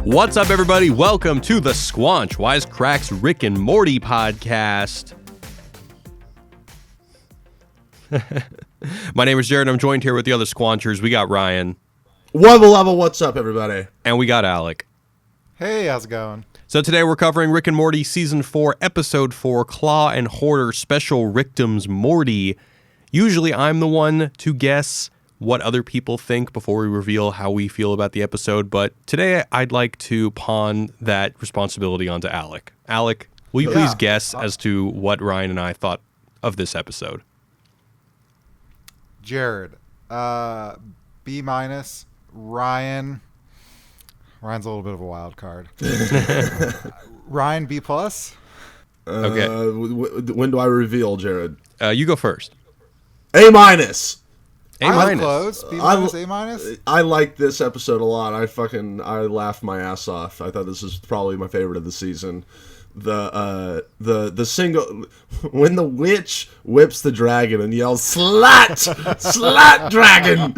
What's up, everybody? Welcome to the Squanch, Wisecrack's Rick and Morty podcast. My name is Jared. I'm joined here with the other Squanchers. We got Ryan. What's up, everybody? And we got Alec. Hey, how's it going? So today we're covering Rick and Morty Season 4, Episode 4, Claw and Hoarder Special Ricktim's Morty. Usually I'm the one to guess what other people think before we reveal how we feel about the episode, but today I'd like to pawn that responsibility onto Alec. Alec, will you please guess as to what Ryan and I thought of this episode? Jared, B-. Ryan's a little bit of a wild card. Ryan, B+. Okay. When do I reveal, Jared? You go first. A-. A-. I'm close. B-, A-. I like this episode a lot. I laughed my ass off. I thought this is probably my favorite of the season. The single when the witch whips the dragon and yells "Slut! Slut dragon!"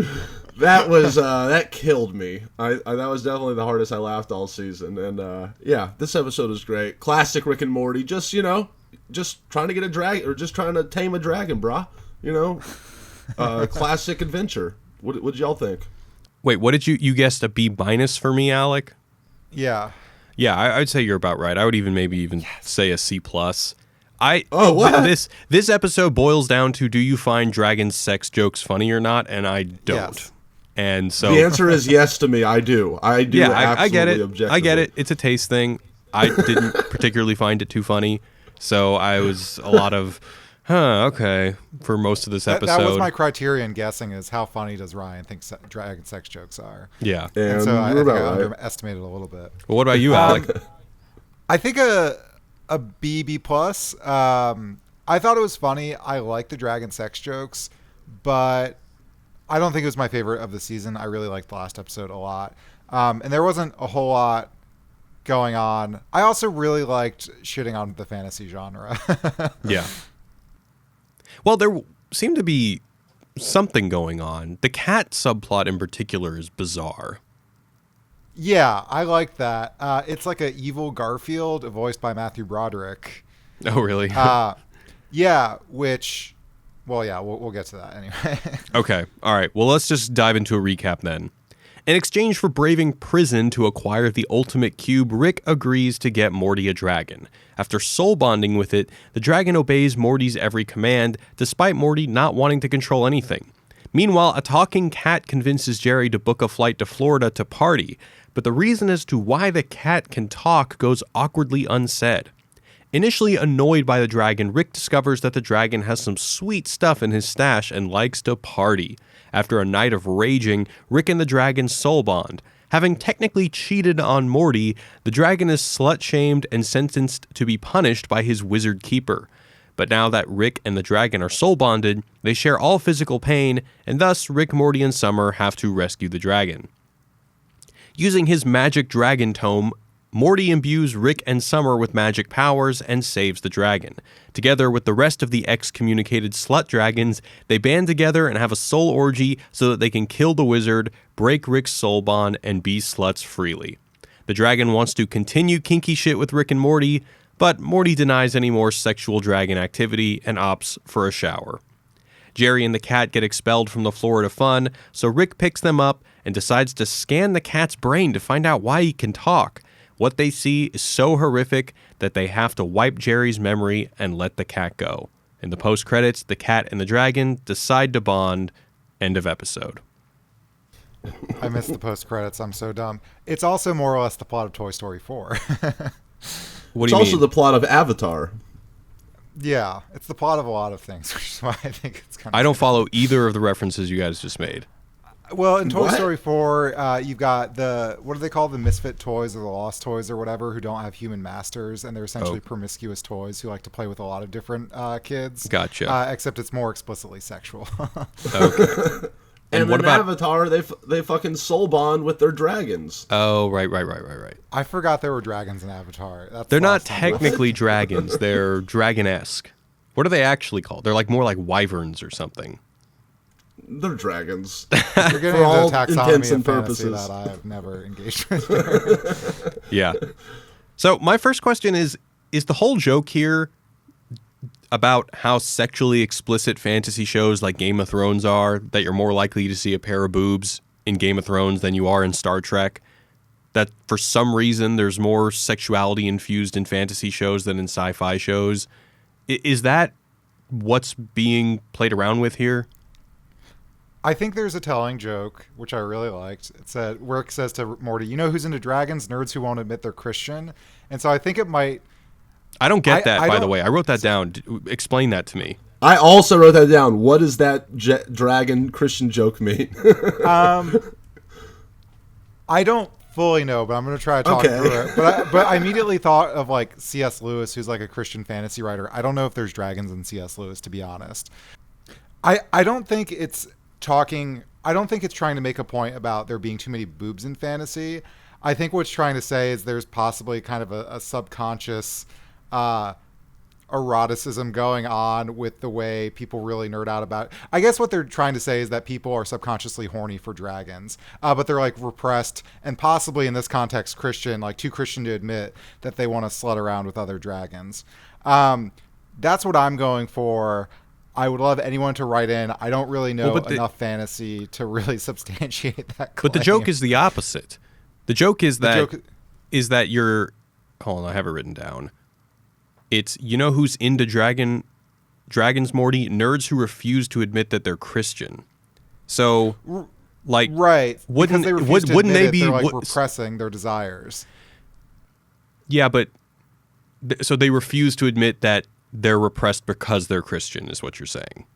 That killed me. That was definitely the hardest I laughed all season. And yeah, this episode is great. Classic Rick and Morty. Just trying to get a dragon, or just trying to tame a dragon, brah. Classic adventure. What did y'all think? Wait, what did you guessed a B- for me, Alec? Yeah. Yeah, I'd say you're about right. I would even say a C+. What? This episode boils down to, do you find dragon sex jokes funny or not? And I don't. Yes. And so the answer is yes to me. I do. Yeah, I get it. Objectively. I get it. It's a taste thing. I didn't particularly find it too funny, so I was a lot of, okay, for most of this episode. That was my criterion guessing, is how funny does Ryan think dragon sex jokes are. Yeah. And so I think I underestimated a little bit. Well, what about you, Alec? I think a B+. I thought it was funny. I like the dragon sex jokes, but I don't think it was my favorite of the season. I really liked the last episode a lot. And there wasn't a whole lot going on. I also really liked shitting on the fantasy genre. Yeah. Well, there seemed to be something going on. The cat subplot in particular is bizarre. Yeah, I like that. It's like an evil Garfield voiced by Matthew Broderick. Oh, really? Yeah, which, well, yeah, we'll get to that anyway. Okay. All right. Well, let's just dive into a recap then. In exchange for braving prison to acquire the ultimate cube, Rick agrees to get Morty a dragon. After soul bonding with it, the dragon obeys Morty's every command, despite Morty not wanting to control anything. Meanwhile, a talking cat convinces Jerry to book a flight to Florida to party, but the reason as to why the cat can talk goes awkwardly unsaid. Initially annoyed by the dragon, Rick discovers that the dragon has some sweet stuff in his stash and likes to party. After a night of raging, Rick and the dragon soul bond. Having technically cheated on Morty, the dragon is slut-shamed and sentenced to be punished by his wizard keeper. But now that Rick and the dragon are soul bonded, they share all physical pain, and thus Rick, Morty, and Summer have to rescue the dragon. Using his magic dragon tome, Morty imbues Rick and Summer with magic powers and saves the dragon. Together with the rest of the excommunicated slut dragons, they band together and have a soul orgy so that they can kill the wizard, break Rick's soul bond, and be sluts freely. The dragon wants to continue kinky shit with Rick and Morty, but Morty denies any more sexual dragon activity and opts for a shower. Jerry and the cat get expelled from the Florida fun, so Rick picks them up and decides to scan the cat's brain to find out why he can talk. What they see is so horrific that they have to wipe Jerry's memory and let the cat go. In the post-credits, the cat and the dragon decide to bond. End of episode. I missed the post-credits. I'm so dumb. It's also more or less the plot of Toy Story 4. What It's do you also mean? the plot of Avatar. Yeah, it's the plot of a lot of things, which is why I think it's kind of... I don't follow either of the references you guys just made. Well, in Toy What? Story 4, you've got what do they call the misfit toys or the lost toys or whatever, who don't have human masters, and they're essentially promiscuous toys who like to play with a lot of different kids. Gotcha. Except it's more explicitly sexual. Okay. And what in about Avatar, they fucking soul bond with their dragons. Oh, right. I forgot there were dragons in Avatar. They're not technically dragons. They're dragon-esque. What are they actually called? They're like more like wyverns or something. they're dragons. You're getting For all into taxonomy intents and and fantasy purposes. that I have never engaged with. Yeah. So my first question is the whole joke here about how sexually explicit fantasy shows like Game of Thrones are, that you're more likely to see a pair of boobs in Game of Thrones than you are in Star Trek, that for some reason there's more sexuality infused in fantasy shows than in sci-fi shows? Is that what's being played around with here? I think there's a telling joke, which I really liked. It said, Rick says to Morty, you know who's into dragons? Nerds who won't admit they're Christian. And so I think it might... I don't get that, by the way. I wrote that down. Explain that to me. I also wrote that down. What does that dragon Christian joke mean? I don't fully know, but I'm going to try to talk through it. But I immediately thought of like C.S. Lewis, who's like a Christian fantasy writer. I don't know if there's dragons in C.S. Lewis, to be honest. I don't think it's trying to make a point about there being too many boobs in fantasy. I think what it's trying to say is there's possibly kind of a subconscious eroticism going on with the way people really nerd out about it. I guess what they're trying to say is that people are subconsciously horny for dragons, but they're like repressed and possibly in this context Christian, like too Christian to admit that they want to slut around with other dragons. That's what I'm going for. I would love anyone to write in. I don't really know enough fantasy to really substantiate that claim. But the joke is the opposite. The joke is that you're... Hold on, I have it written down. It's, you know who's into dragons, Morty? Nerds who refuse to admit that they're Christian. So, like... Right. Wouldn't they be... They're like repressing their desires. Yeah, but... So they refuse to admit that they're repressed because they're Christian, is what you're saying.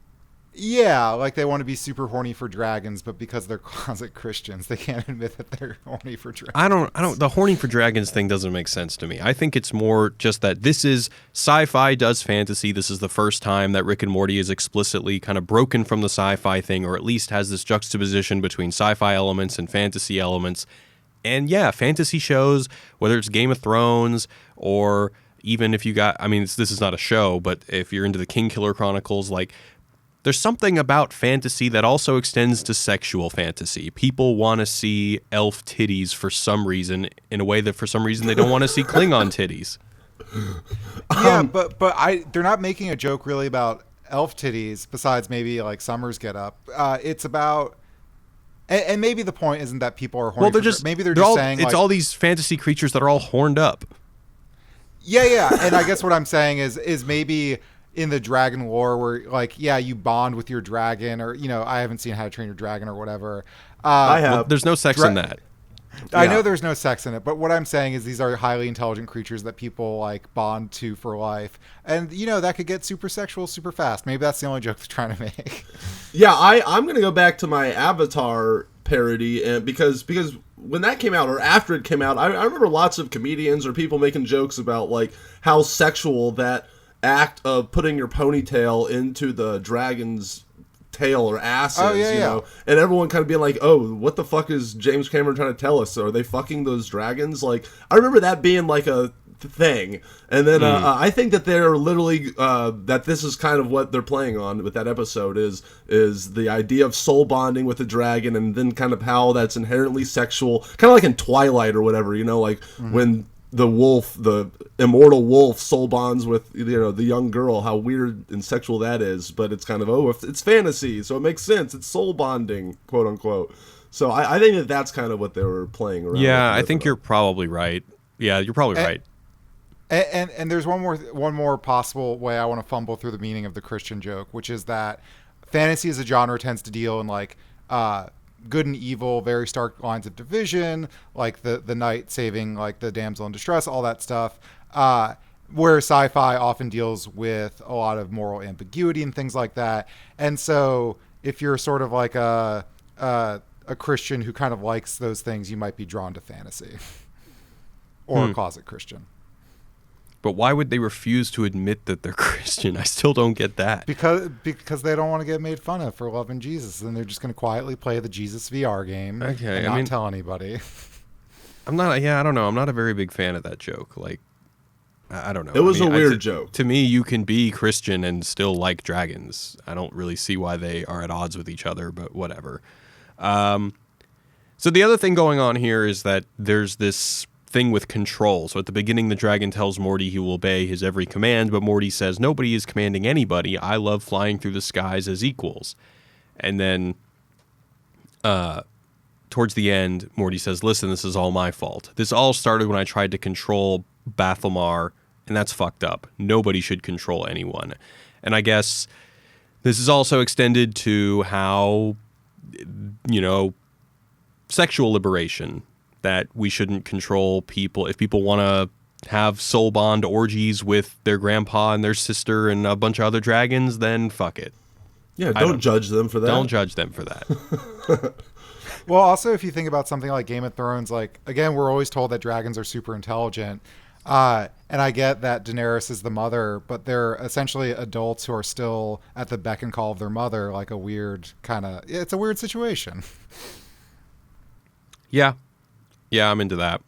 Yeah, like they want to be super horny for dragons, but because they're closet Christians, they can't admit that they're horny for dragons. I don't. The horny for dragons thing doesn't make sense to me. I think it's more just that this is sci-fi does fantasy. This is the first time that Rick and Morty is explicitly kind of broken from the sci-fi thing, or at least has this juxtaposition between sci-fi elements and fantasy elements. And yeah, fantasy shows, whether it's Game of Thrones or even if you got, I mean, this is not a show, but if you're into the King Killer Chronicles, like, there's something about fantasy that also extends to sexual fantasy. People want to see elf titties for some reason, in a way that for some reason they don't want to see Klingon titties. Yeah, but they're not making a joke really about elf titties, besides maybe like Summer's get up. It's about... And maybe the point isn't that people are horny. Well, maybe they're just saying it's like, all these fantasy creatures that are all horned up. Yeah. And I guess what I'm saying is maybe in the dragon lore where like, yeah, you bond with your dragon, or, you know, I haven't seen How to Train Your Dragon or whatever. I have. Well, there's no sex in that. I know there's no sex in it, but what I'm saying is these are highly intelligent creatures that people like bond to for life. And, you know, that could get super sexual super fast. Maybe that's the only joke they're trying to make. Yeah, I'm going to go back to my Avatar parody, and because when that came out, or after it came out, I remember lots of comedians or people making jokes about like how sexual that act of putting your ponytail into the dragon's tail or ass is, you know, and everyone kind of being like, oh, what the fuck is James Cameron trying to tell us? Are they fucking those dragons? Like, I remember that being like a thing. And then I think that they're literally that this is kind of what they're playing on with that episode is the idea of soul bonding with a dragon, and then kind of how that's inherently sexual, kind of like in Twilight or whatever, you know, like when the wolf, the immortal wolf, soul bonds with, you know, the young girl, how weird and sexual that is. But it's kind of, if it's fantasy, so it makes sense. It's soul bonding, quote unquote. So I think that that's kind of what they were playing around. Yeah, I think you're probably right. Yeah, you're probably right. And there's one more possible way I want to fumble through the meaning of the Christian joke, which is that fantasy as a genre tends to deal in like good and evil, very stark lines of division, like the knight saving like the damsel in distress, all that stuff. Where sci-fi often deals with a lot of moral ambiguity and things like that. And so if you're sort of like a Christian who kind of likes those things, you might be drawn to fantasy or a closet Christian. But why would they refuse to admit that they're Christian? I still don't get that. Because they don't want to get made fun of for loving Jesus, and they're just going to quietly play the Jesus VR game and not tell anybody. I don't know. I'm not a very big fan of that joke. Like, I don't know. It was a weird joke. To me, you can be Christian and still like dragons. I don't really see why they are at odds with each other, but whatever. So the other thing going on here is that there's this thing with control. So at the beginning, the dragon tells Morty he will obey his every command, but Morty says, nobody is commanding anybody. I love flying through the skies as equals. And then towards the end, Morty says, listen, this is all my fault. This all started when I tried to control Bathalmar, and that's fucked up. Nobody should control anyone. And I guess this is also extended to how, sexual liberation, that we shouldn't control people. If people want to have soul bond orgies with their grandpa and their sister and a bunch of other dragons, then fuck it. Yeah, don't judge them for that. Don't judge them for that. Well, also, if you think about something like Game of Thrones, like, again, we're always told that dragons are super intelligent. And I get that Daenerys is the mother, but they're essentially adults who are still at the beck and call of their mother, like a weird it's a weird situation. Yeah. Yeah, I'm into that.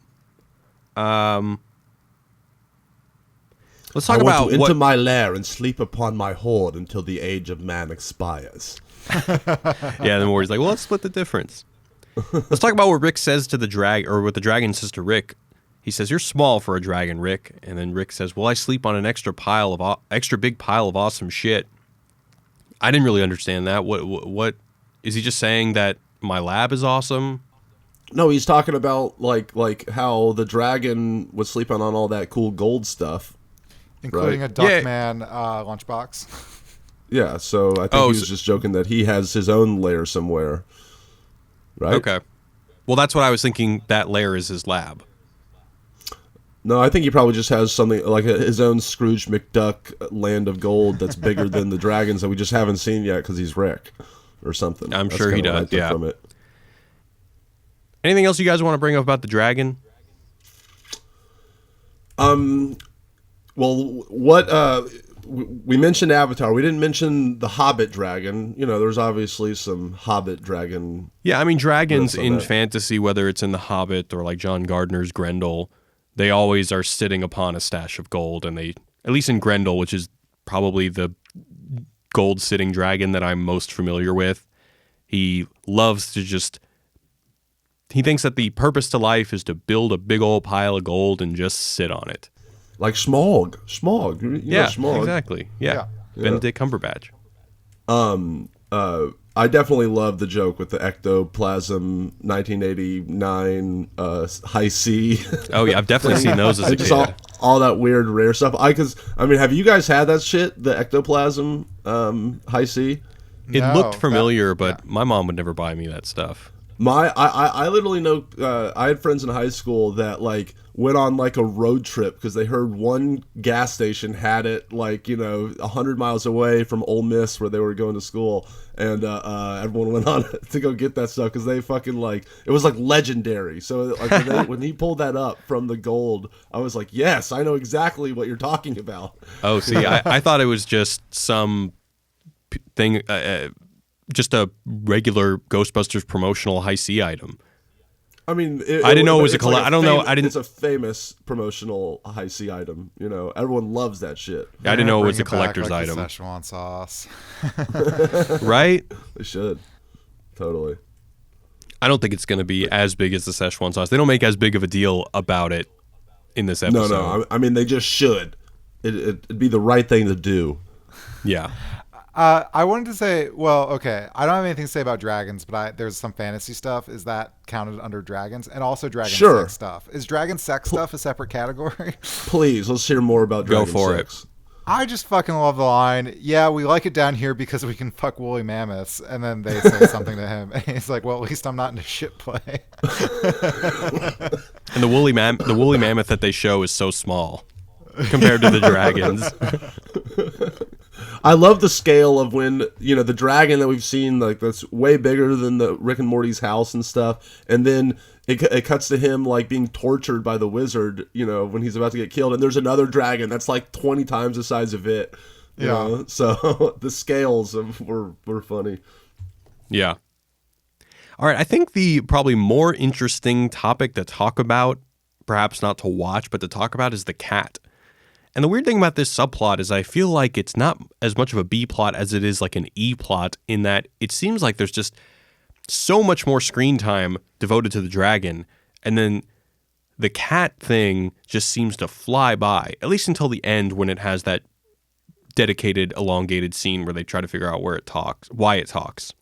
Let's talk about to enter my lair and sleep upon my hoard until the age of man expires. Yeah, then Morty's like, well, let's split the difference. Let's talk about what Rick says to what the dragon says to Rick. He says, you're small for a dragon, Rick. And then Rick says, well, I sleep on an extra big pile of awesome shit. I didn't really understand that. What is he just saying that my lab is awesome? No, he's talking about like how the dragon was sleeping on all that cool gold stuff. Including right? a Duckman lunchbox. Yeah, so I think he was just joking that he has his own lair somewhere. Right? Okay. Well, that's what I was thinking. That lair is his lab. No, I think he probably just has something like his own Scrooge McDuck land of gold that's bigger than the dragons that we just haven't seen yet because he's Rick or something. I'm That's sure he kinda what I does, took yeah. From it. Anything else you guys want to bring up about the dragon? Well, what we mentioned Avatar. We didn't mention the Hobbit dragon. There's obviously some Hobbit dragon. Yeah, I mean, dragons in that. fantasy, whether it's in the Hobbit or like John Gardner's Grendel, they always are sitting upon a stash of gold, and they, at least in Grendel, which is probably the gold-sitting dragon that I'm most familiar with, he loves to he thinks that the purpose to life is to build a big old pile of gold and just sit on it. Like Smaug. Yeah, Smaug. exactly. Yeah. Benedict Cumberbatch. I definitely love the joke with the ectoplasm 1989 high C. Oh yeah, I've definitely seen those as a just kid. all that weird rare stuff. Have you guys had that shit? The ectoplasm high C? It No, looked familiar, but my mom would never buy me that stuff. I literally know. I had friends in high school that went on a road trip because they heard one gas station had it 100 miles away from Ole Miss where they were going to school, and everyone went on to go get that stuff because they fucking it was legendary. So when he pulled that up from the gold, I was like, yes, I know exactly what you're talking about. Oh, see, I thought it was just some thing. Just a regular Ghostbusters promotional high C item. I mean, I didn't know it was a collect. I don't know. It's a famous promotional high C item. Everyone loves that shit. I didn't know it was a Bring back, collector's like, item. the Szechuan sauce. Right? They should. Totally. I don't think it's going to be as big as the Szechuan sauce. They don't make as big of a deal about it in this episode. No. I mean, they just should. It'd be the right thing to do. Yeah. I wanted to say, well, okay, I don't have anything to say about dragons, but there's some fantasy stuff. Is that counted under dragons? And also dragon sex stuff. Is dragon sex stuff a separate category? Please, let's hear more about dragon sex. I just fucking love the line, yeah, we like it down here because we can fuck woolly mammoths. And then they say something to him, and he's like, well, at least I'm not into shit play. And the woolly mammoth that they show is so small compared to the dragons. I love the scale of when, the dragon that we've seen, that's way bigger than the Rick and Morty's house and stuff. And then it cuts to him, being tortured by the wizard, when he's about to get killed. And there's another dragon that's 20 times the size of it. You know? So the scales were funny. Yeah. All right. I think the probably more interesting topic to talk about, perhaps not to watch, but to talk about, is the cat. And the weird thing about this subplot is I feel like it's not as much of a B plot as it is like an E plot, in that it seems like there's just so much more screen time devoted to the dragon, and then the cat thing just seems to fly by, at least until the end when it has that dedicated elongated scene where they try to figure out why it talks.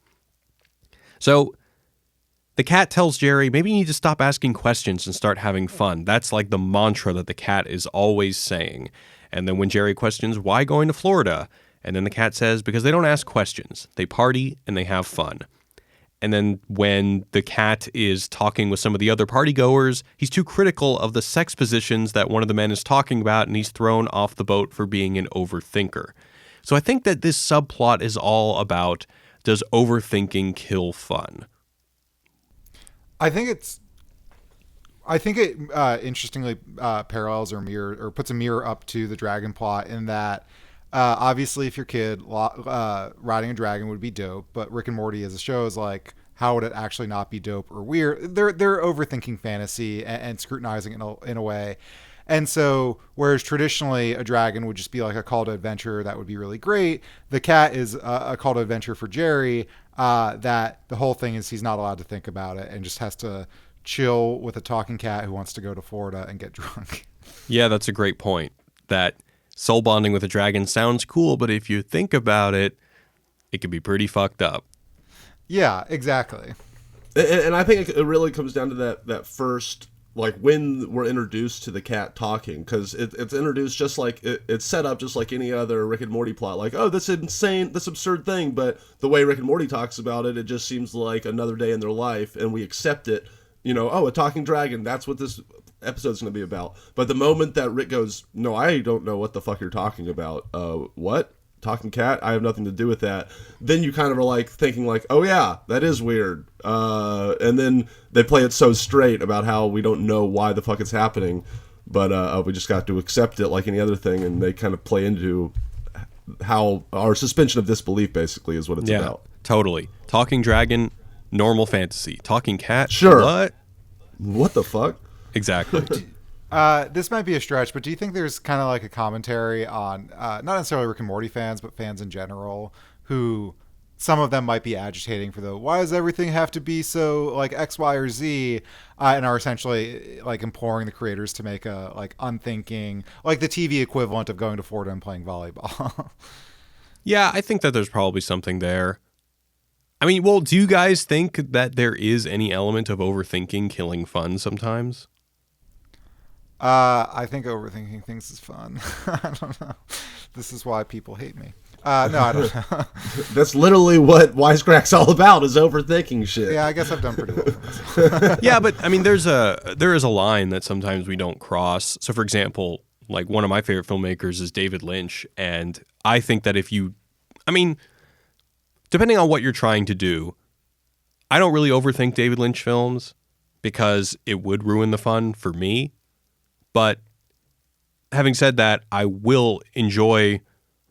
So the cat tells Jerry, maybe you need to stop asking questions and start having fun. That's like the mantra that the cat is always saying. And then when Jerry questions, why going to Florida? And then the cat says, because they don't ask questions. They party and they have fun. And then when the cat is talking with some of the other partygoers, he's too critical of the sex positions that one of the men is talking about, and he's thrown off the boat for being an overthinker. So I think that this subplot is all about, does overthinking kill fun? I think it interestingly parallels or puts a mirror up to the dragon plot, in that obviously if your kid riding a dragon would be dope, but Rick and Morty as a show is like, how would it actually not be dope or weird? They're overthinking fantasy and scrutinizing it in a way. And so, whereas traditionally a dragon would just be like a call to adventure that would be really great, the cat is a call to adventure for Jerry, that the whole thing is he's not allowed to think about it and just has to chill with a talking cat who wants to go to Florida and get drunk. Yeah, that's a great point. That soul bonding with a dragon sounds cool, but if you think about it, it can be pretty fucked up. Yeah, exactly. And I think it really comes down to that first, like, when we're introduced to the cat talking, because it's introduced just like it's set up just like any other Rick and Morty plot, like, oh, this absurd thing, but the way Rick and Morty talks about it, it just seems like another day in their life, and we accept it. Oh, a talking dragon, that's what this episode's going to be about. But the moment that Rick goes, no, I don't know what the fuck you're talking about. What? Talking cat? I have nothing to do with that. Then you kind of are like thinking like, oh yeah, that is weird. And then they play it so straight about how we don't know why the fuck it's happening, but we just got to accept it like any other thing, and they kind of play into how our suspension of disbelief basically is what it's about. Totally. Talking dragon, normal fantasy. Talking cat, sure. What the fuck? Exactly. This might be a stretch, but do you think there's kind of like a commentary on not necessarily Rick and Morty fans, but fans in general, who some of them might be agitating for the why does everything have to be so like X, Y, or Z, and are essentially like imploring the creators to make a like unthinking, like the TV equivalent of going to Florida and playing volleyball. Yeah, I think that there's probably something there. I mean, well, do you guys think that there is any element of overthinking killing fun sometimes? I think overthinking things is fun. I don't know. This is why people hate me. No, I don't know. That's literally what Wisecrack's all about, is overthinking shit. Yeah, I guess I've done pretty well for myself. Yeah, but I mean, there is a line that sometimes we don't cross. So, for example, like one of my favorite filmmakers is David Lynch, and I think that depending on what you're trying to do, I don't really overthink David Lynch films because it would ruin the fun for me. But having said that, I will enjoy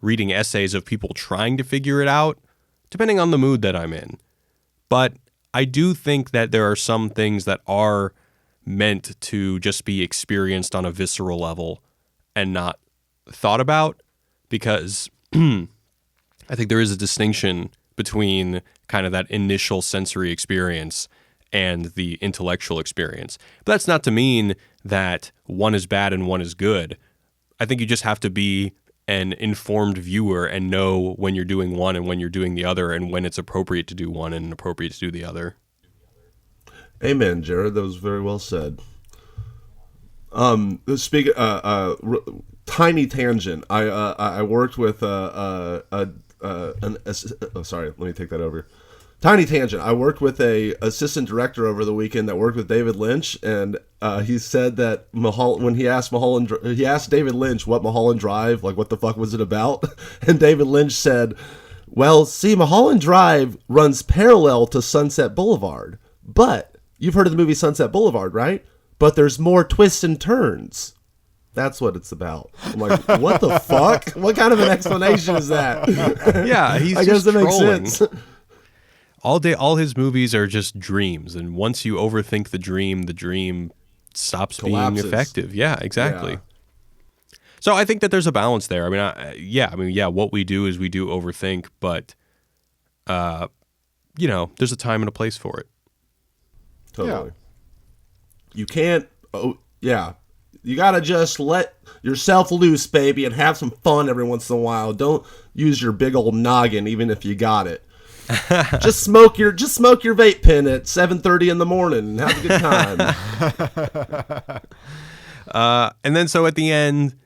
reading essays of people trying to figure it out, depending on the mood that I'm in. But I do think that there are some things that are meant to just be experienced on a visceral level and not thought about, because I think there is a distinction between kind of that initial sensory experience and the intellectual experience. But that's not to mean that one is bad and one is good. I think you just have to be an informed viewer and know when you're doing one and when you're doing the other, and when it's appropriate to do one and appropriate to do the other. Amen, Jared. That was very well said. Tiny tangent. I worked with sorry, let me take that over. Tiny tangent. I worked with a assistant director over the weekend that worked with David Lynch, and he said that when he asked David Lynch what Mulholland Drive, like what the fuck was it about, and David Lynch said, "Well, see, Mulholland Drive runs parallel to Sunset Boulevard, but you've heard of the movie Sunset Boulevard, right? But there's more twists and turns. That's what it's about." I'm like, what the fuck? What kind of an explanation is that? Yeah, he's I guess just that makes trolling. sense. All his movies are just dreams, and once you overthink the dream stops Collapses. being effective. Yeah, exactly. Yeah. So I think that there's a balance there. I mean, what we do is we do overthink, but, there's a time and a place for it. Totally. Yeah. You can't, you gotta just let yourself loose, baby, and have some fun every once in a while. Don't use your big old noggin, even if you got it. just smoke your vape pen at 7:30 in the morning and have a good time. And then so at the end,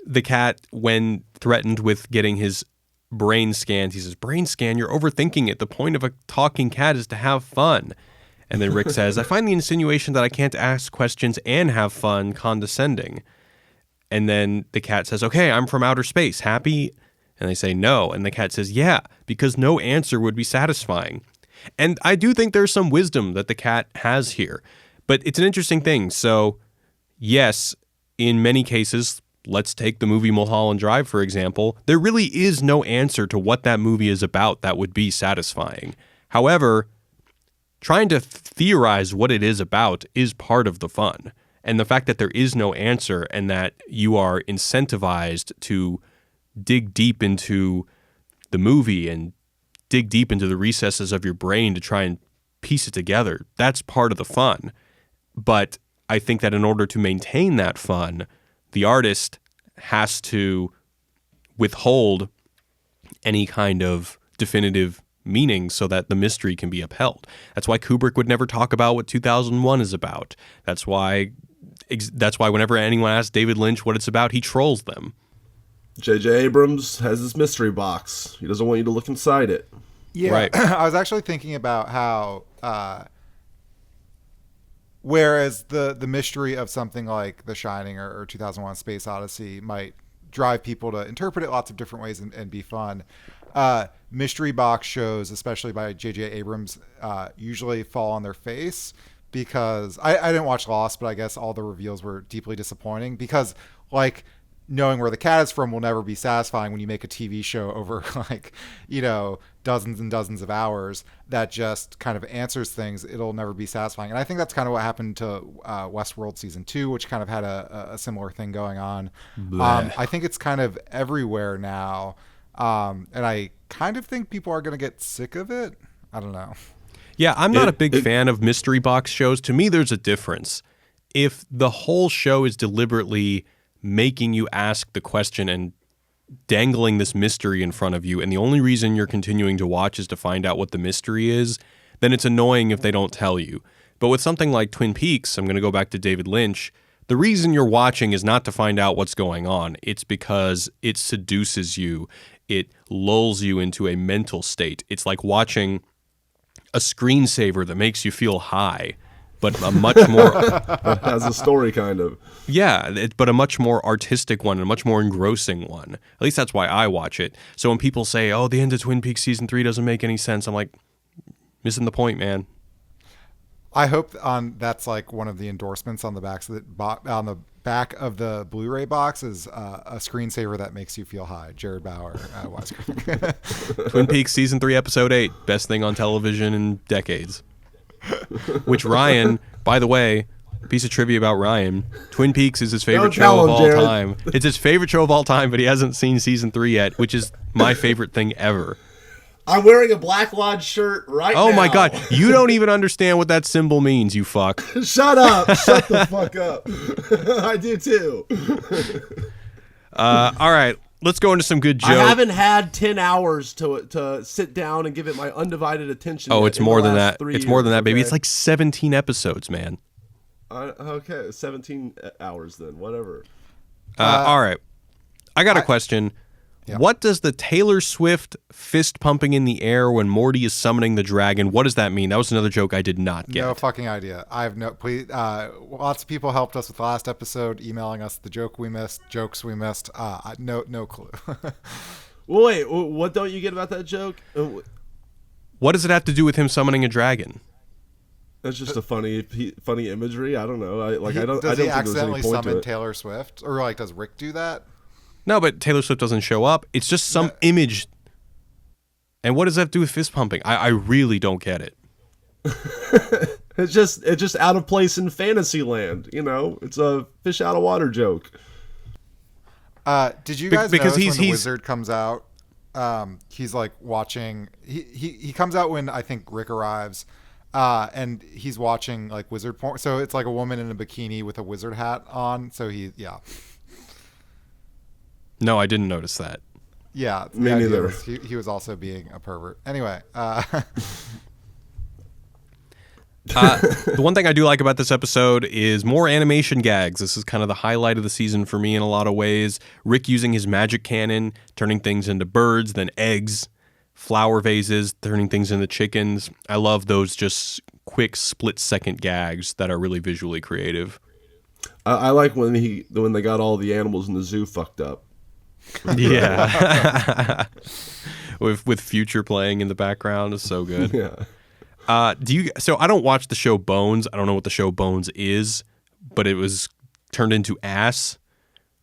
the cat, when threatened with getting his brain scanned, he says, "Brain scan? You're overthinking it. The point of a talking cat is to have fun." And then Rick says, "I find the insinuation that I can't ask questions and have fun condescending." And then the cat says, "Okay, I'm from outer space. Happy?" And they say, "No." And the cat says, "Yeah, because no answer would be satisfying." And I do think there's some wisdom that the cat has here. But it's an interesting thing. So, yes, in many cases, let's take the movie Mulholland Drive, for example. There really is no answer to what that movie is about that would be satisfying. However, trying to theorize what it is about is part of the fun. And the fact that there is no answer and that you are incentivized to dig deep into the movie and dig deep into the recesses of your brain to try and piece it together, that's part of the fun. But I think that in order to maintain that fun, the artist has to withhold any kind of definitive meaning so that the mystery can be upheld. That's why Kubrick would never talk about what 2001 is about. That's why whenever anyone asks David Lynch what it's about, he trolls them. J.J. Abrams has his mystery box. He doesn't want you to look inside it. Yeah, right. I was actually thinking about how whereas the mystery of something like The Shining or 2001 Space Odyssey might drive people to interpret it lots of different ways and be fun, mystery box shows, especially by J.J. Abrams, usually fall on their face because I didn't watch Lost, but I guess all the reveals were deeply disappointing because, like, knowing where the cat is from will never be satisfying when you make a TV show over, like, dozens and dozens of hours that just kind of answers things. It'll never be satisfying. And I think that's kind of what happened to Westworld Season 2, which kind of had a similar thing going on. I think it's kind of everywhere now. And I kind of think people are going to get sick of it. I don't know. Yeah, I'm not a big fan of mystery box shows. To me, there's a difference. If the whole show is deliberately making you ask the question and dangling this mystery in front of you, and the only reason you're continuing to watch is to find out what the mystery is, then it's annoying if they don't tell you. But with something like Twin Peaks, I'm going to go back to David Lynch, the reason you're watching is not to find out what's going on. It's because it seduces you. It lulls you into a mental state. It's like watching a screensaver that makes you feel high, but a much more... As a story, kind of. Yeah, but a much more artistic one, a much more engrossing one. At least that's why I watch it. So when people say, "Oh, the end of Twin Peaks Season 3 doesn't make any sense," I'm like, missing the point, man. I hope that's like one of the endorsements on the on the back of the Blu-ray box is a screensaver that makes you feel high. Jared Bauer, Wisecrack. Twin Peaks Season 3, Episode 8, best thing on television in decades. Which Ryan, by the way, piece of trivia about Ryan, Twin Peaks is his favorite show of all time. It's his favorite show of all time, but he hasn't seen Season 3 yet, which is my favorite thing ever. I'm wearing a Black Lodge shirt right now. Oh my God. You don't even understand what that symbol means, you fuck. Shut up. Shut the fuck up. I do too. All right. Let's go into some good jokes. I haven't had 10 hours to sit down and give it my undivided attention. Oh, it's more than that. It's more than that, baby. Okay? It's like 17 episodes, man. Okay, 17 hours then. Whatever. All right. I got a question. Yeah. What does the Taylor Swift fist pumping in the air when Morty is summoning the dragon, what does that mean? That was another joke I did not get. No fucking idea. I have no... Please, lots of people helped us with the last episode, emailing us the jokes we missed. No clue. Well, wait, what don't you get about that joke? What does it have to do with him summoning a dragon? That's just a funny imagery. I don't know. I don't Does think he there's accidentally any point to summon it. Taylor Swift? Or, like, does Rick do that? No, but Taylor Swift doesn't show up. It's just some image. And what does that have to do with fist pumping? I really don't get it. It's just out of place in fantasy land. It's a fish out of water joke. Did you guys because notice when the wizard comes out? He's like watching. He comes out when I think Rick arrives, and he's watching like wizard porn. So it's like a woman in a bikini with a wizard hat on. So No, I didn't notice that. Yeah, me neither. He was also being a pervert. Anyway. The one thing I do like about this episode is more animation gags. This is kind of the highlight of the season for me in a lot of ways. Rick using his magic cannon, turning things into birds, then eggs, flower vases, turning things into chickens. I love those just quick split-second gags that are really visually creative. I like when they got all the animals in the zoo fucked up. Yeah. with Future playing in the background is so good. Yeah. So I don't watch the show Bones. I don't know what the show Bones is, but it was turned into Ass.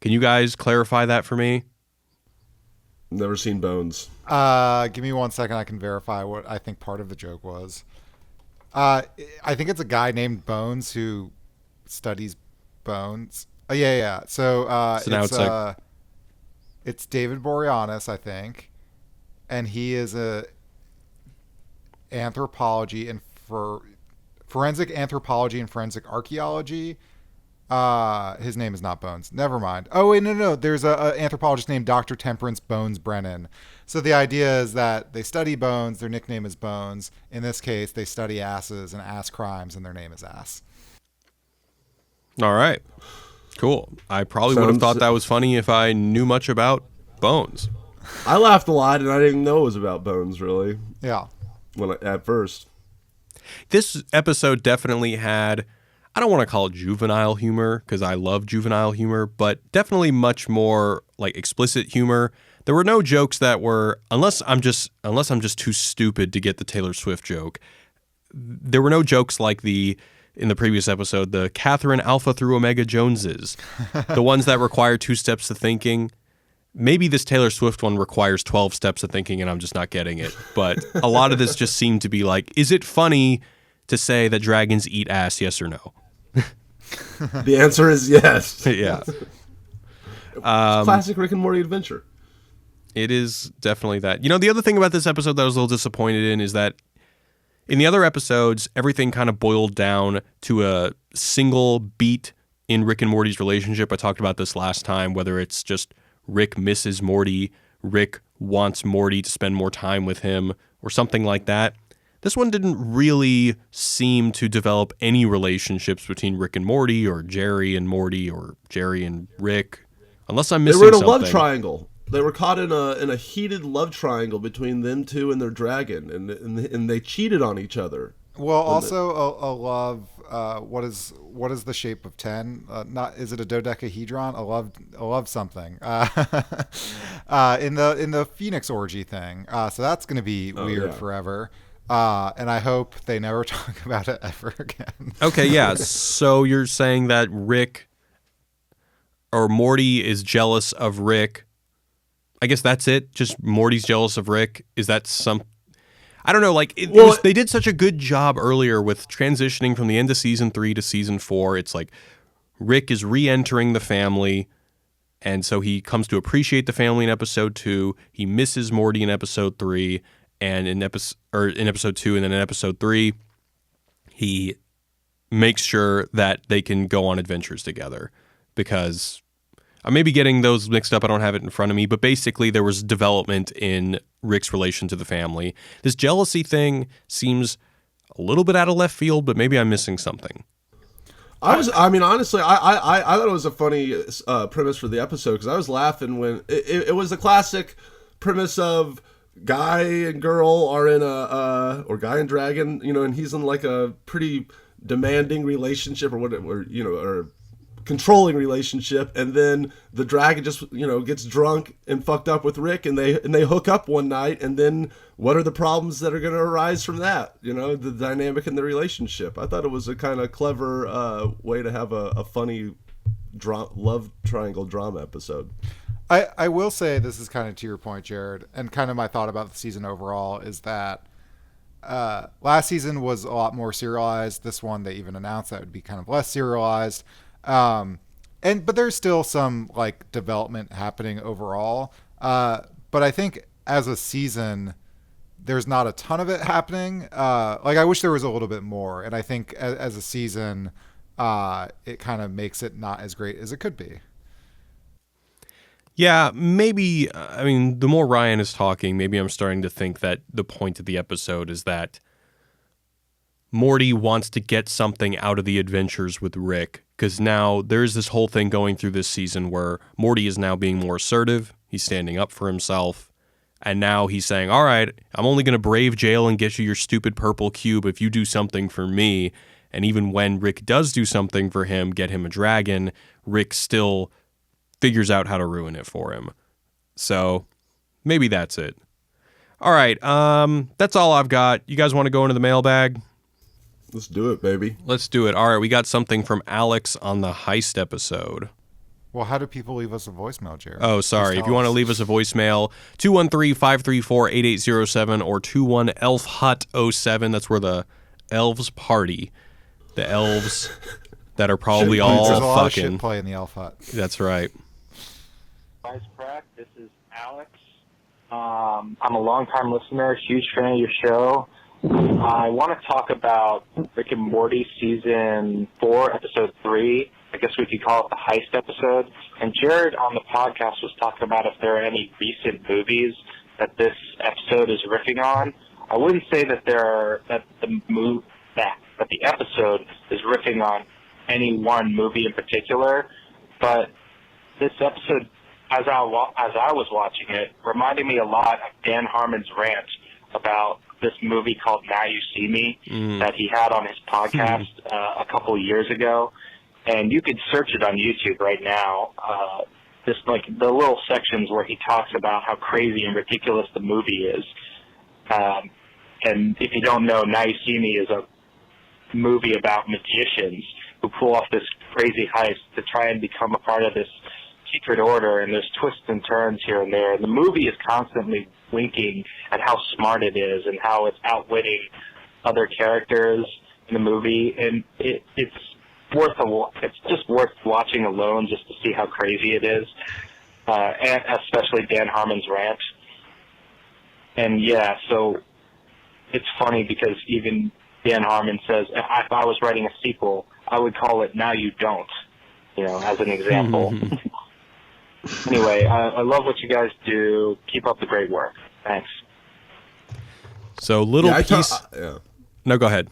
Can you guys clarify that for me? Never seen Bones. Give me 1 second. I can verify what I think part of the joke was. I think it's a guy named Bones who studies bones. Oh, yeah. So, now it's David Boreanaz, I think, and he is a anthropology and for forensic anthropology and forensic archaeology. His name is not Bones. Never mind. Oh wait, no. There's a anthropologist named Dr. Temperance Bones Brennan. So the idea is that they study bones. Their nickname is Bones. In this case, they study asses and ass crimes, and their name is Ass. All right. Cool. I probably would have thought that was funny if I knew much about Bones. I laughed a lot, and I didn't know it was about Bones, really. Yeah. At first. This episode definitely had, I don't want to call it juvenile humor because I love juvenile humor, but definitely much more like explicit humor. There were no jokes that were, unless I'm just too stupid to get the Taylor Swift joke. There were no jokes like in the previous episode, the Catherine Alpha through Omega Joneses, the ones that require 2 steps of thinking. Maybe this Taylor Swift one requires 12 steps of thinking and I'm just not getting it. But a lot of this just seemed to be like, is it funny to say that dragons eat ass, yes or no? The answer is yes. Yeah. Classic Rick and Morty adventure. It is definitely that. You know, the other thing about this episode that I was a little disappointed in is that in the other episodes, everything kind of boiled down to a single beat in Rick and Morty's relationship. I talked about this last time, whether it's just Rick misses Morty, Rick wants Morty to spend more time with him, or something like that. This one didn't really seem to develop any relationships between Rick and Morty, or Jerry and Morty, or Jerry and Rick, unless I'm missing something. They were in a love triangle. They were caught in a heated love triangle between them two and their dragon, and they cheated on each other. Well, also a love. What is the shape of 10? Is it a dodecahedron? A love something. In the Phoenix orgy thing. So that's going to be weird forever. And I hope they never talk about it ever again. Okay, yeah. So you're saying that Rick or Morty is jealous of Rick. I guess that's it. Just Morty's jealous of Rick. Is that some? I don't know. Like they did such a good job earlier with transitioning from the end of season 3 to season 4. It's like Rick is re-entering the family, and so he comes to appreciate the family in episode 2. He misses Morty in episode 3, and in episode 2, and then in episode 3, he makes sure that they can go on adventures together. Because I may be getting those mixed up. I don't have it in front of me, but basically there was development in Rick's relation to the family. This jealousy thing seems a little bit out of left field, but maybe I'm missing something. Honestly, I thought it was a funny premise for the episode because I was laughing when it was the classic premise of guy and girl are in or guy and dragon, and he's in like a pretty demanding relationship or controlling relationship, and then the dragon just gets drunk and fucked up with Rick, and they hook up one night, and then what are the problems that are going to arise from that? The dynamic in the relationship. I thought it was a kind of clever way to have a funny love triangle drama episode. I will say, this is kind of to your point, Jared, and kind of my thought about the season overall is that last season was a lot more serialized. This one, they even announced that it would be kind of less serialized. but there's still some like development happening overall. But I think as a season, there's not a ton of it happening. Like I wish there was a little bit more, and I think as a season, it kind of makes it not as great as it could be. Yeah, maybe, I mean, the more Ryan is talking, maybe I'm starting to think that the point of the episode is that Morty wants to get something out of the adventures with Rick, because now there's this whole thing going through this season where Morty is now being more assertive, he's standing up for himself, and now he's saying, all right, I'm only going to brave jail and get you your stupid purple cube if you do something for me. And even when Rick does do something for him, get him a dragon, Rick still figures out how to ruin it for him. So maybe that's it. All right, that's all I've got. You guys want to go into the mailbag? Let's do it, baby. Let's do it. All right, we got something from Alex on the heist episode. Well, how do people leave us a voicemail, Jared? Oh, sorry. If you want to leave us a voicemail, 213-534-8807 or 21-ELF-HUT-07. That's where the elves party. The elves that are probably all There's a lot of fucking. shit play in the Elf Hut. That's right. Wisecrack, this is Alex. I'm a long-time listener, huge fan of your show. I want to talk about Rick and Morty Season 4, Episode 3. I guess we could call it the heist episode. And Jared on the podcast was talking about if there are any recent movies that this episode is riffing on. I wouldn't say that that the episode is riffing on any one movie in particular, but this episode, as I was watching it, reminded me a lot of Dan Harmon's rant about this movie called Now You See Me that he had on his podcast a couple of years ago. And you could search it on YouTube right now. Just like the little sections where he talks about how crazy and ridiculous the movie is. And if you don't know, Now You See Me is a movie about magicians who pull off this crazy heist to try and become a part of this secret order, and there's twists and turns here and there. And the movie is constantly winking at how smart it is and how it's outwitting other characters in the movie, and it's just worth watching alone just to see how crazy it is, and especially Dan Harmon's rant. And yeah, so it's funny because even Dan Harmon says, if I was writing a sequel, I would call it Now You Don't, as an example. Anyway, I love what you guys do. Keep up the great work. Thanks. So No, go ahead.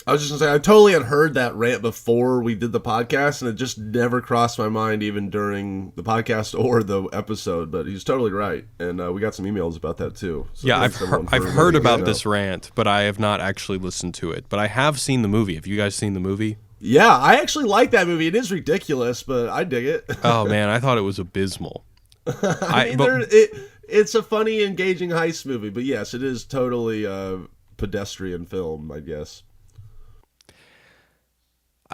I was just going to say, I totally had heard that rant before we did the podcast, and it just never crossed my mind even during the podcast or the episode, but he's totally right. And we got some emails about that, too. So yeah, I've heard about this rant, but I have not actually listened to it. But I have seen the movie. Have you guys seen the movie? Yeah, I actually like that movie. It is ridiculous, but I dig it. Oh, man, I thought it was abysmal. It's a funny, engaging heist movie, but yes, it is totally a pedestrian film, I guess.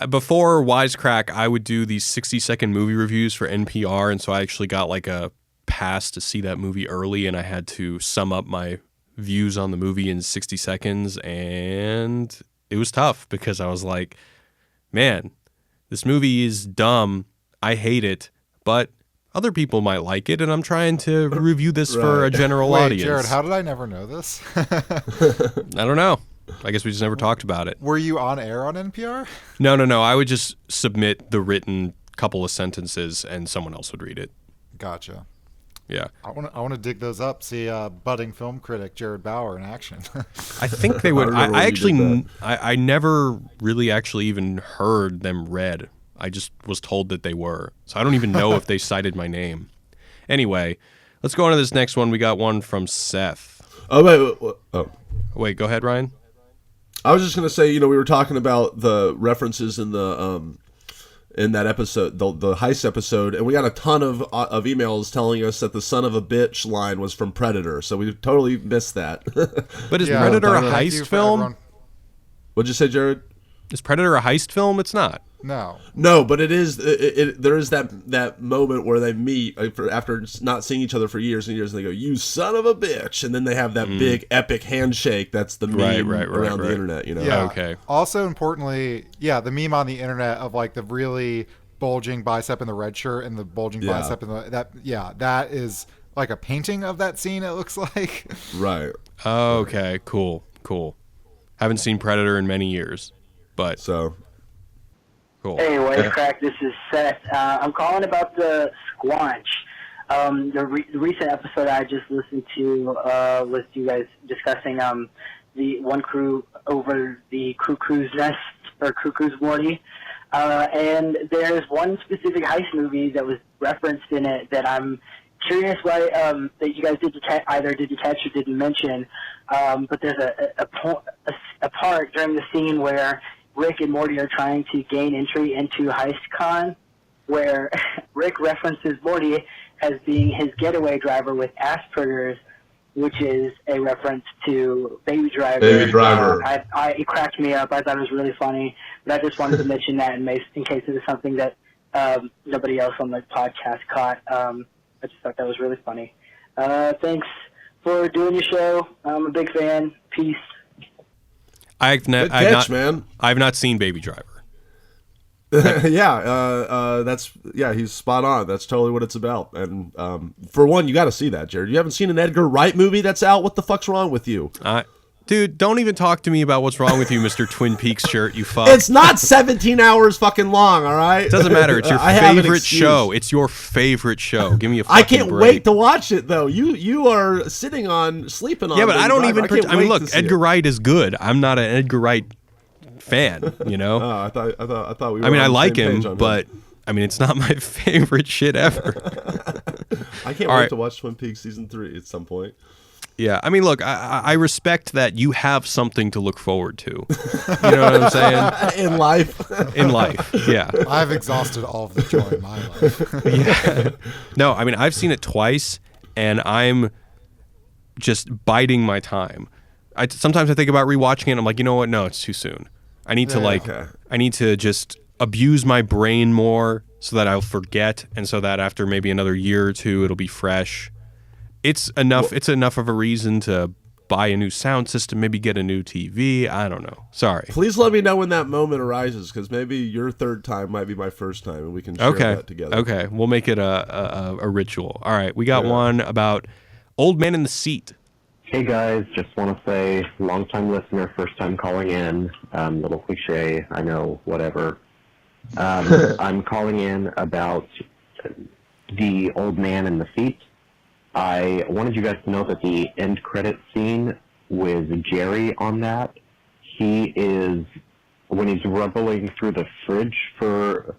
Before Wisecrack, I would do these 60-second movie reviews for NPR, and so I actually got like a pass to see that movie early, and I had to sum up my views on the movie in 60 seconds, and it was tough because I was like, man, this movie is dumb, I hate it, but other people might like it, and I'm trying to review this for a general audience. Jared, how did I never know this? I don't know. I guess we just never talked about it. Were you on air on NPR? No. I would just submit the written couple of sentences and someone else would read it. Gotcha. Yeah. I want to dig those up, see budding film critic Jared Bauer in action. I think they would. I never really actually even heard them read. I just was told that they were. So I don't even know if they cited my name. Anyway, let's go on to this next one. We got one from Seth. Wait, go ahead, Ryan. I was just going to say, we were talking about the references in the in that episode, the heist episode, and we got a ton of emails telling us that the son of a bitch line was from Predator, so we totally missed that. But is Predator a heist film? What'd you say, Jared? Is Predator a heist film? It's not. No, but it is. There is that moment where they meet after not seeing each other for years and years, and they go, "You son of a bitch," and then they have that big epic handshake. That's the meme around the internet. Yeah. Okay. Also, importantly, the meme on the internet of like the really bulging bicep in the red shirt and the bulging bicep in that is like a painting of that scene, it looks like. Right. Okay, cool. Haven't seen Predator in many years, but so cool. Hey, Wisecrack, this is Seth. I'm calling about the Squanch. The recent episode I just listened to was you guys discussing the one crew over the Cuckoo's Nest, or Cuckoo's Morty. And there's one specific heist movie that was referenced in it that I'm curious why that you guys either did detach or didn't mention. But there's a part during the scene where Rick and Morty are trying to gain entry into HeistCon, where Rick references Morty as being his getaway driver with Asperger's, which is a reference to Baby Driver. Baby Driver. It cracked me up. I thought it was really funny, but I just wanted to mention that in case it was something that nobody else on the podcast caught. I just thought that was really funny. Thanks for doing your show. I'm a big fan. Peace. I've not seen Baby Driver. He's spot on. That's totally what it's about. And for one, you got to see that, Jared. You haven't seen an Edgar Wright movie that's out? What the fuck's wrong with you? Dude, don't even talk to me about what's wrong with you, Mr. Twin Peaks shirt, you fuck. It's not 17 hours fucking long, all right? It doesn't matter. It's your favorite show. It's your favorite show. Give me a fucking I can't break. wait to watch it, though. You are sleeping on Yeah, but I don't even... look, Edgar Wright is good. I'm not an Edgar Wright fan, you know? I thought we were I like him, but... it's not my favorite shit ever. I can't wait to watch Twin Peaks Season 3 at some point. Yeah, look, I respect that you have something to look forward to. You know what I'm saying? In life. In life, yeah. I've exhausted all of the joy in my life. Yeah. No, I've seen it twice, and I'm just biding my time. Sometimes I think about rewatching it, and I'm like, you know what? No, it's too soon. I need to just abuse my brain more so that I'll forget, and so that after maybe another year or two, it'll be fresh. It's enough. It's enough of a reason to buy a new sound system, maybe get a new TV. I don't know. Sorry. Please let me know when that moment arises, because maybe your third time might be my first time, and we can share that together. Okay, we'll make it a ritual. All right, we got one about Old Man in the Seat. Hey guys, just want to say, long-time listener, first time calling in. Little cliche, I know, whatever. I'm calling in about the Old Man in the Seat. I wanted you guys to know that the end credit scene with Jerry on that, he is, when he's rumbling through the fridge for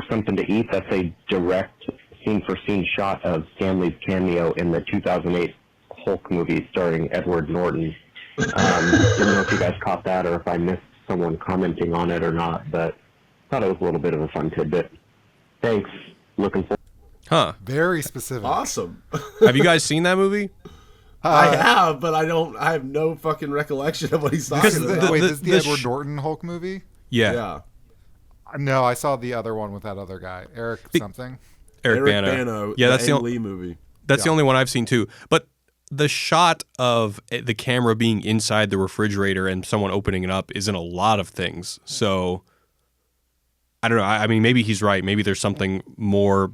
something to eat, that's a direct scene-for-scene shot of Stanley's cameo in the 2008 Hulk movie starring Edward Norton. Didn't know if you guys caught that or if I missed someone commenting on it or not, but thought it was a little bit of a fun tidbit. Thanks. Looking forward. Huh. Very specific. Awesome. Have you guys seen that movie? I have, but I have no fucking recollection of what he's talking about. Wait, this is the Edward Norton Hulk movie? Yeah. No, I saw the other one with that other guy, Eric something. Eric Bana. Yeah, that's the only movie. That's the only one I've seen too. But the shot of the camera being inside the refrigerator and someone opening it up is in a lot of things. So I don't know. Maybe he's right. Maybe there's something more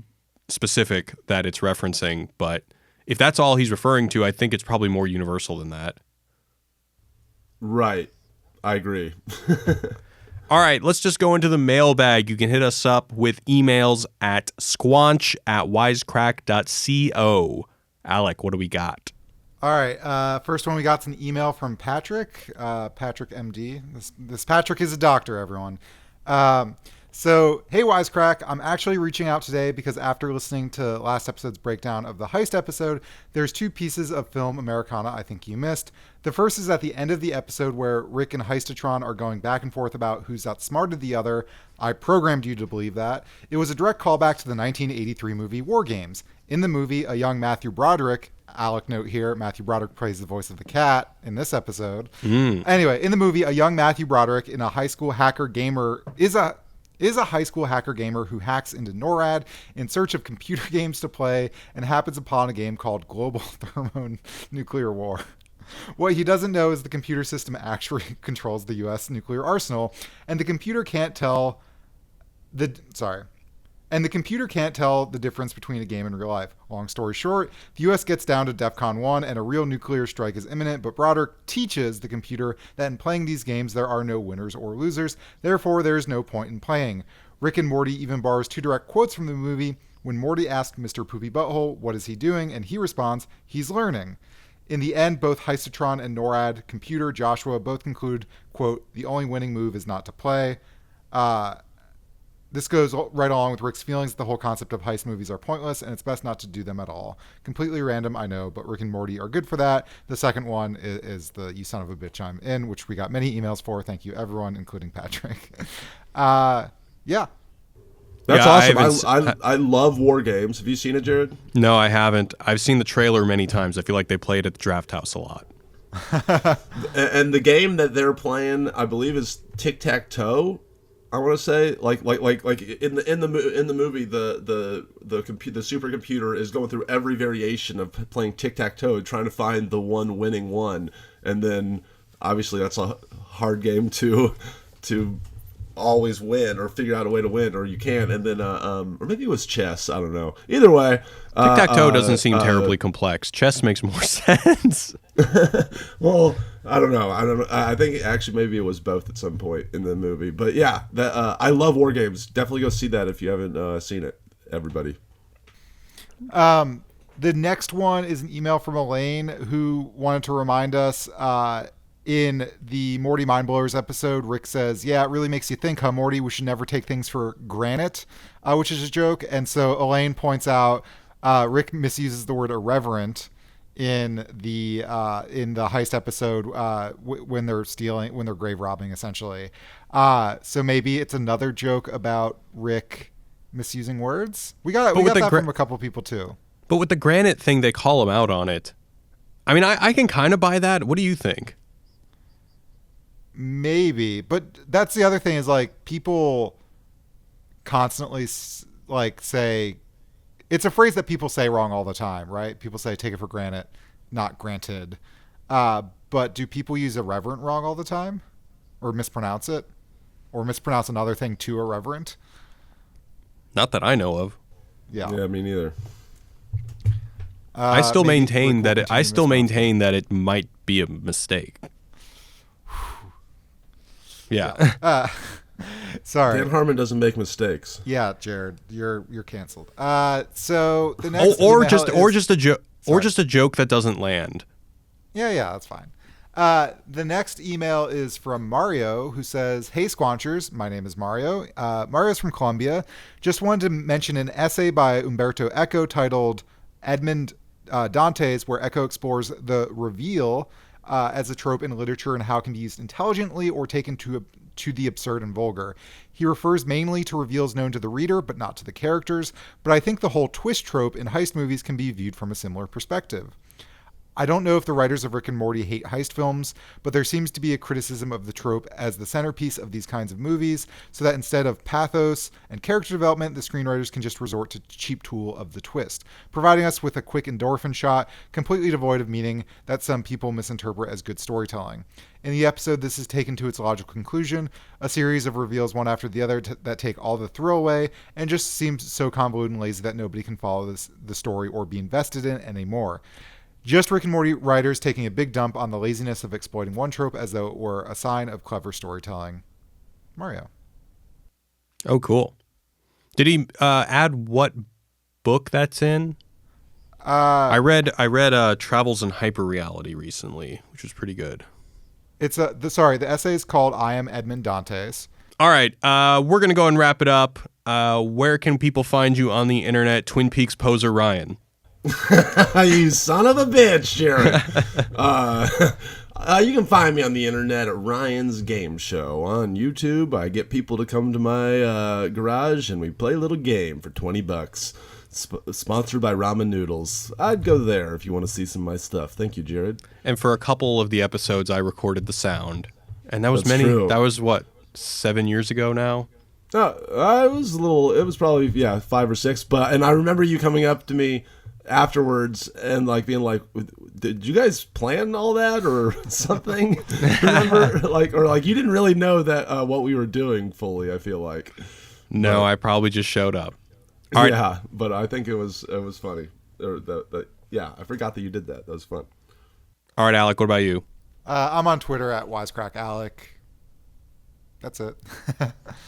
specific that it's referencing. But if that's all he's referring to, I think it's probably more universal than that. Right. I agree. All right, let's just go into the mailbag. You can hit us up with emails at squanch@wisecrack.co. Alec, what do we got? All right, first one we got is an email from Patrick, Patrick MD. This Patrick is a doctor, everyone. So, hey Wisecrack, I'm actually reaching out today because after listening to last episode's breakdown of the heist episode, there's two pieces of film Americana I think you missed. The first is at the end of the episode where Rick and Heistatron are going back and forth about who's outsmarted the other. I programmed you to believe that. It was a direct callback to the 1983 movie War Games. In the movie, a young Matthew Broderick, Alec note here, Matthew Broderick plays the voice of the cat in this episode. Anyway, in the movie, a young Matthew Broderick in a high school hacker gamer is a high school hacker gamer who hacks into NORAD in search of computer games to play and happens upon a game called Global Thermonuclear War. What he doesn't know is the computer system actually controls the U.S. nuclear arsenal, and the computer can't tell the difference between a game and real life. Long story short, the U.S. gets down to DEFCON 1 and a real nuclear strike is imminent, but Broderick teaches the computer that in playing these games there are no winners or losers, therefore there is no point in playing. Rick and Morty even borrows 2 direct quotes from the movie when Morty asks Mr. Poopy Butthole what is he doing, and he responds, he's learning. In the end, both Heistotron and NORAD computer Joshua both conclude, quote, the only winning move is not to play. This goes right along with Rick's feelings that the whole concept of heist movies are pointless, and it's best not to do them at all. Completely random, I know, but Rick and Morty are good for that. The second one is the you son of a bitch I'm in, which we got many emails for. Thank you, everyone, including Patrick. Yeah. That's Yeah, awesome. I love war games. Have you seen it, Jared? No, I haven't. I've seen the trailer many times. I feel like they play it at the Draft House a lot. And the game that they're playing, I believe, is tic-tac-toe. I want to say, like in the movie, the supercomputer is going through every variation of playing tic-tac-toe, trying to find the one winning one, and then obviously that's a hard game to always win or figure out a way to win, or you can, and then or maybe it was chess. I don't know. Either way, Tic-tac-toe doesn't seem terribly complex. Chess makes more sense. Well, I don't know. I think actually maybe it was both at some point in the movie. But yeah, I love war games. Definitely go see that if you haven't seen it, everybody. The next one is an email from Elaine, who wanted to remind us in the Morty Mindblowers episode, Rick says, yeah, it really makes you think, huh, Morty? We should never take things for granted, which is a joke. And so Elaine points out Rick misuses the word irreverent in the heist episode when they're grave robbing, essentially. So maybe it's another joke about Rick misusing words. We got that from a couple people too. But with the granite thing, they call him out on it. I mean, I can kind of buy that. What do you think? Maybe, but that's the other thing is like people constantly like say it's a phrase that people say wrong all the time, right? People say take it for granted, not granted. But do people use irreverent wrong all the time, or mispronounce it, or mispronounce another thing to irreverent? Not that I know of. Yeah, me neither. I still maintain that it might be a mistake. Yeah. Sorry. Dan Harmon doesn't make mistakes. Yeah, Jared, you're canceled. So the next or just a joke that doesn't land. Yeah, that's fine. The next email is from Mario, who says, hey, Squanchers, my name is Mario. Mario's from Colombia. Just wanted to mention an essay by Umberto Eco titled Edmond Dantes, where Eco explores the reveal as a trope in literature and how it can be used intelligently or taken to the absurd and vulgar. He refers mainly to reveals known to the reader, but not to the characters. But I think the whole twist trope in heist movies can be viewed from a similar perspective. I don't know if the writers of Rick and Morty hate heist films, but there seems to be a criticism of the trope as the centerpiece of these kinds of movies, so that instead of pathos and character development, the screenwriters can just resort to cheap tool of the twist, providing us with a quick endorphin shot, completely devoid of meaning that some people misinterpret as good storytelling. In the episode, this is taken to its logical conclusion, a series of reveals one after the other that take all the thrill away, and just seems so convoluted and lazy that nobody can follow the story or be invested in it anymore. Just Rick and Morty writers taking a big dump on the laziness of exploiting one trope as though it were a sign of clever storytelling. Mario. Oh, cool. Did he add what book that's in? I read Travels in Hyperreality recently, which was pretty good. It's the essay is called I Am Edmond Dantes. All right, we're gonna go and wrap it up. Where can people find you on the internet? Twin Peaks poser Ryan. You son of a bitch, Jared. You can find me on the internet at Ryan's Game Show on YouTube. I get people to come to my garage and we play a little game for $20. Sponsored by Ramen Noodles. I'd go there if you want to see some of my stuff. Thank you, Jared. And for a couple of the episodes, I recorded the sound, and that was True. That was what, 7 years ago now. It was probably 5 or 6. And I remember you coming up to me afterwards and like being like, did you guys plan all that or something? Remember, like you didn't really know that what we were doing fully. I feel like. No, I probably just showed up. All right. Yeah, but I think it was funny. Yeah, I forgot that you did that. That was fun. All right, Alec, what about you? I'm on Twitter at Wisecrack Alec. That's it.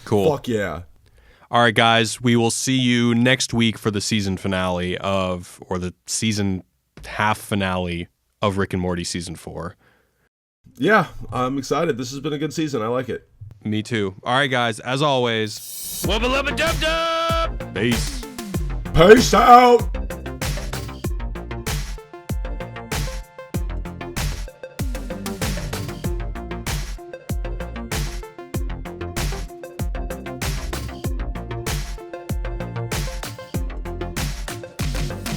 Cool. Fuck yeah. All right, guys, we will see you next week for the season finale or the season half finale of Rick and Morty season 4. Yeah, I'm excited. This has been a good season. I like it. Me too. All right, guys, as always, wubba lubba dub dub. Peace. Peace out.